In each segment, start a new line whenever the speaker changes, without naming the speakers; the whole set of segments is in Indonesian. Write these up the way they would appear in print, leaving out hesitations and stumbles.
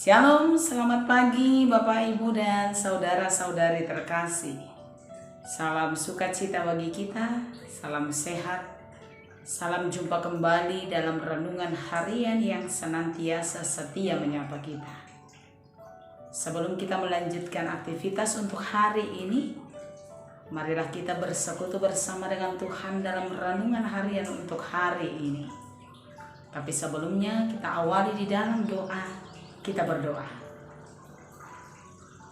Shalom, selamat pagi Bapak Ibu dan saudara-saudari terkasih. Salam sukacita bagi kita, salam sehat, salam jumpa kembali dalam renungan harian yang senantiasa setia menyapa kita. Sebelum kita melanjutkan aktivitas untuk hari ini, marilah kita bersekutu bersama dengan Tuhan dalam renungan harian untuk hari ini. Tapi sebelumnya kita awali di dalam doa. Kita berdoa.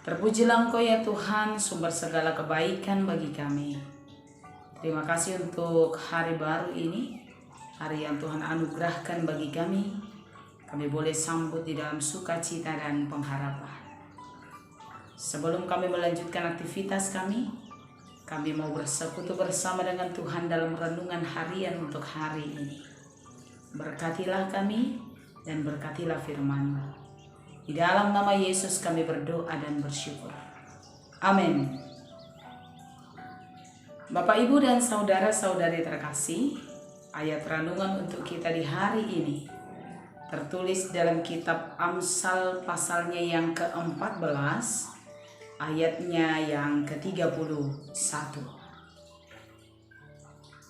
Terpujilah Engkau ya Tuhan, sumber segala kebaikan bagi kami. Terima kasih untuk hari baru ini, hari yang Tuhan anugerahkan bagi kami. Kami boleh sambut di dalam sukacita dan pengharapan. Sebelum kami melanjutkan aktivitas kami mau bersekutu bersama dengan Tuhan dalam renungan harian untuk hari ini. Berkatilah kami dan berkatilah firman-Mu. Di dalam nama Yesus kami berdoa dan bersyukur. Amin. Bapak, Ibu, dan saudara-saudari terkasih, ayat renungan untuk kita di hari ini tertulis dalam kitab Amsal pasalnya yang ke-14, ayatnya yang ke-31.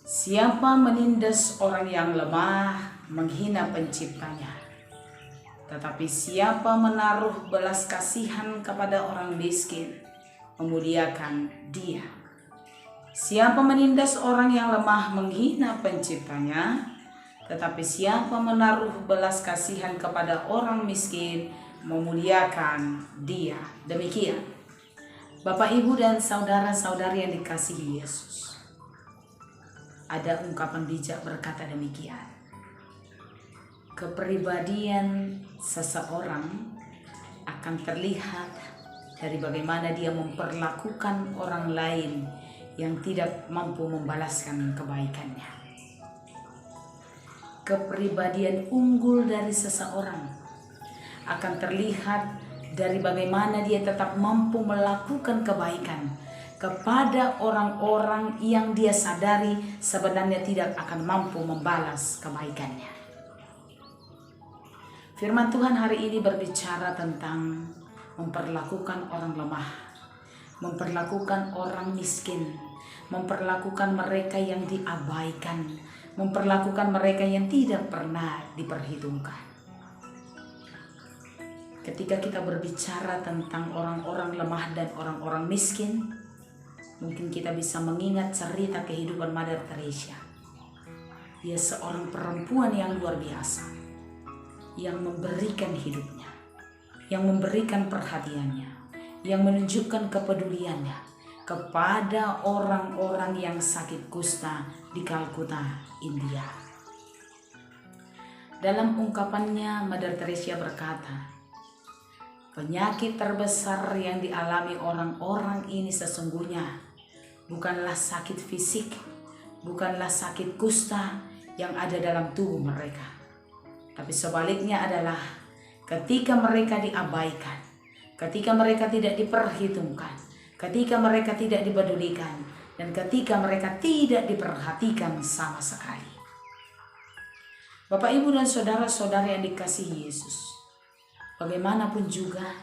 Siapa menindas orang yang lemah menghina penciptanya. Tetapi siapa menaruh belas kasihan kepada orang miskin, memuliakan Dia. Siapa menindas orang yang lemah menghina penciptanya, tetapi siapa menaruh belas kasihan kepada orang miskin, memuliakan Dia. Demikian, Bapak, Ibu, dan saudara-saudari yang dikasihi Yesus. Ada ungkapan bijak berkata demikian. Kepribadian seseorang akan terlihat dari bagaimana dia memperlakukan orang lain yang tidak mampu membalaskan kebaikannya. Kepribadian unggul dari seseorang akan terlihat dari bagaimana dia tetap mampu melakukan kebaikan kepada orang-orang yang dia sadari sebenarnya tidak akan mampu membalas kebaikannya. Firman Tuhan hari ini berbicara tentang memperlakukan orang lemah, memperlakukan orang miskin, memperlakukan mereka yang diabaikan, memperlakukan mereka yang tidak pernah diperhitungkan. Ketika kita berbicara tentang orang-orang lemah dan orang-orang miskin, mungkin kita bisa mengingat cerita kehidupan Mother Teresa. Dia seorang perempuan yang luar biasa, yang memberikan hidupnya, yang memberikan perhatiannya, yang menunjukkan kepeduliannya kepada orang-orang yang sakit kusta di Kalkuta, India. Dalam ungkapannya, Mother Teresa berkata, penyakit terbesar yang dialami orang-orang ini sesungguhnya bukanlah sakit fisik, bukanlah sakit kusta yang ada dalam tubuh mereka. Tapi sebaliknya adalah ketika mereka diabaikan, ketika mereka tidak diperhitungkan, ketika mereka tidak dipedulikan, dan ketika mereka tidak diperhatikan sama sekali. Bapak, Ibu, dan saudara-saudara yang dikasihi Yesus, bagaimanapun juga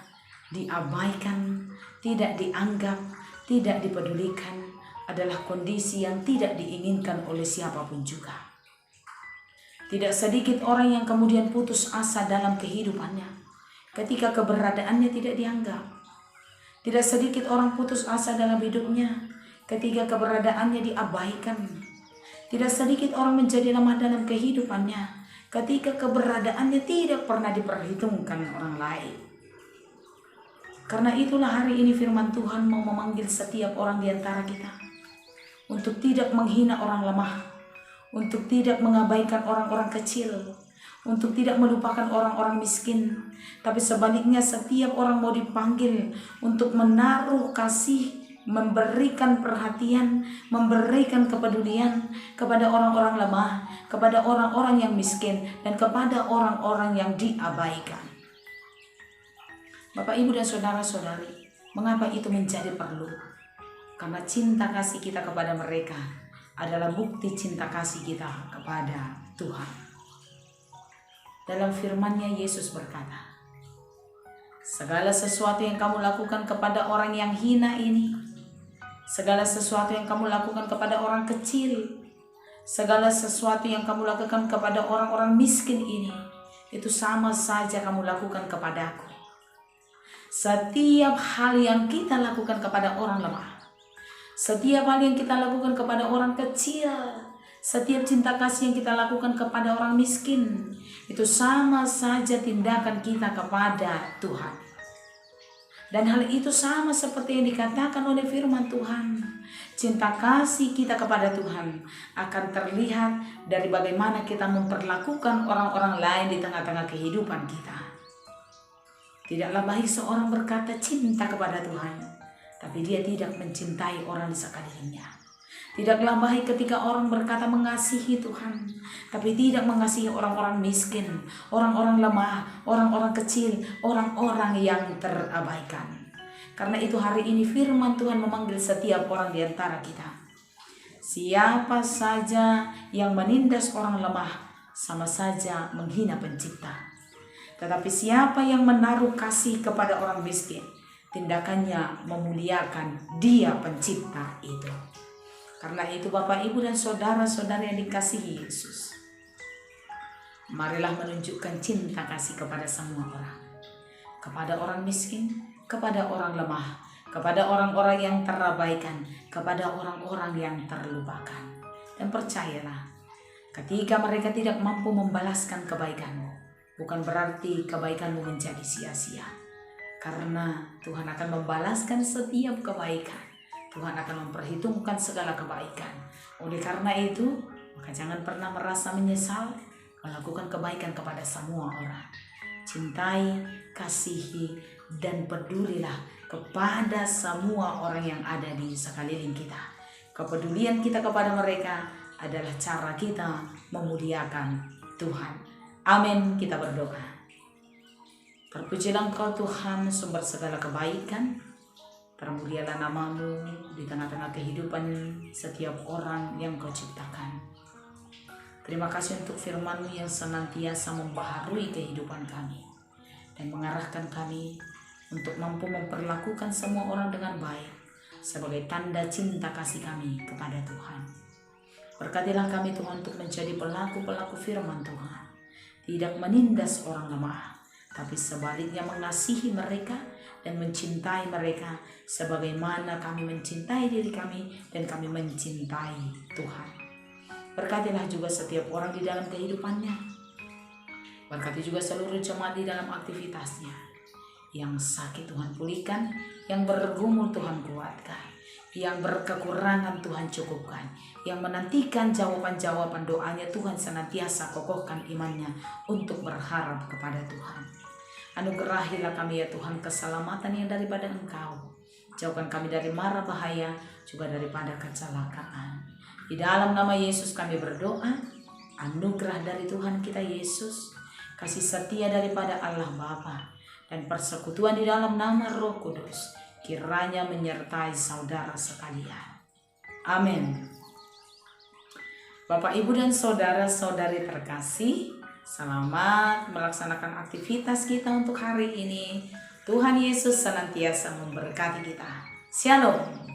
diabaikan, tidak dianggap, tidak dipedulikan adalah kondisi yang tidak diinginkan oleh siapapun juga. Tidak sedikit orang yang kemudian putus asa dalam kehidupannya ketika keberadaannya tidak dianggap. Tidak sedikit orang putus asa dalam hidupnya ketika keberadaannya diabaikan. Tidak sedikit orang menjadi lemah dalam kehidupannya ketika keberadaannya tidak pernah diperhitungkan orang lain. Karena itulah hari ini firman Tuhan mau memanggil setiap orang di antara kita untuk tidak menghina orang lemah, untuk tidak mengabaikan orang-orang kecil, untuk tidak melupakan orang-orang miskin. Tapi sebaliknya setiap orang mau dipanggil untuk menaruh kasih, memberikan perhatian, memberikan kepedulian kepada orang-orang lemah, kepada orang-orang yang miskin, dan kepada orang-orang yang diabaikan. Bapak, Ibu, dan saudara-saudari, mengapa itu menjadi perlu? Karena cinta kasih kita kepada mereka adalah bukti cinta kasih kita kepada Tuhan. Dalam firman-Nya Yesus berkata, Segala sesuatu yang kamu lakukan kepada orang yang hina ini, segala sesuatu yang kamu lakukan kepada orang kecil, segala sesuatu yang kamu lakukan kepada orang-orang miskin ini, itu sama saja kamu lakukan kepadaku. Setiap hal yang kita lakukan kepada orang lemah, setiap hal yang kita lakukan kepada orang kecil, setiap cinta kasih yang kita lakukan kepada orang miskin, itu sama saja tindakan kita kepada Tuhan. Dan hal itu sama seperti yang dikatakan oleh firman Tuhan. Cinta kasih kita kepada Tuhan akan terlihat dari bagaimana kita memperlakukan orang-orang lain di tengah-tengah kehidupan kita. Tidaklah baik seorang berkata cinta kepada Tuhan, tapi dia tidak mencintai orang di sekelilingnya. Tidaklah baik ketika orang berkata mengasihi Tuhan, tapi tidak mengasihi orang-orang miskin, orang-orang lemah, orang-orang kecil, orang-orang yang terabaikan. Karena itu hari ini firman Tuhan memanggil setiap orang di antara kita. Siapa saja yang menindas orang lemah, sama saja menghina pencipta. Tetapi siapa yang menaruh kasih kepada orang miskin, tindakannya memuliakan Dia pencipta itu. Karena itu Bapak, Ibu, dan saudara-saudara yang dikasihi Yesus, marilah menunjukkan cinta kasih kepada semua orang. Kepada orang miskin, kepada orang lemah, kepada orang-orang yang terabaikan, kepada orang-orang yang terlupakan. Dan percayalah, ketika mereka tidak mampu membalaskan kebaikanmu, bukan berarti kebaikanmu menjadi sia-sia. Karena Tuhan akan membalaskan setiap kebaikan. Tuhan akan memperhitungkan segala kebaikan. Oleh karena itu, maka jangan pernah merasa menyesal melakukan kebaikan kepada semua orang. Cintai, kasihi, dan pedulilah kepada semua orang yang ada di sekeliling kita. Kepedulian kita kepada mereka adalah cara kita memuliakan Tuhan. Amin. Kita berdoa. Terpujilah Engkau Tuhan, sumber segala kebaikan. Termulialah nama-Mu di tengah-tengah kehidupan setiap orang yang Kau ciptakan. Terima kasih untuk firman-Mu yang senantiasa membaharui kehidupan kami dan mengarahkan kami untuk mampu memperlakukan semua orang dengan baik sebagai tanda cinta kasih kami kepada Tuhan. Berkatilah kami Tuhan untuk menjadi pelaku-pelaku firman Tuhan, tidak menindas orang lemah, tapi sebaliknya mengasihi mereka dan mencintai mereka sebagaimana kami mencintai diri kami dan kami mencintai Tuhan. Berkatilah juga setiap orang di dalam kehidupannya. Berkati juga seluruh jemaat di dalam aktivitasnya. Yang sakit Tuhan pulihkan, yang bergumul Tuhan kuatkan, yang berkekurangan Tuhan cukupkan, yang menantikan jawaban-jawaban doanya Tuhan senantiasa kokohkan imannya untuk berharap kepada Tuhan. Anugerahilah kami ya Tuhan keselamatan yang daripada Engkau. Jauhkan kami dari mara bahaya, juga daripada kecelakaan. Di dalam nama Yesus kami berdoa, anugerah dari Tuhan kita Yesus, kasih setia daripada Allah Bapa, dan persekutuan di dalam nama Roh Kudus kiranya menyertai saudara sekalian. Amin. Bapak, Ibu, dan saudara-saudari terkasih, selamat melaksanakan aktivitas kita untuk hari ini. Tuhan Yesus senantiasa memberkati kita. Shalom.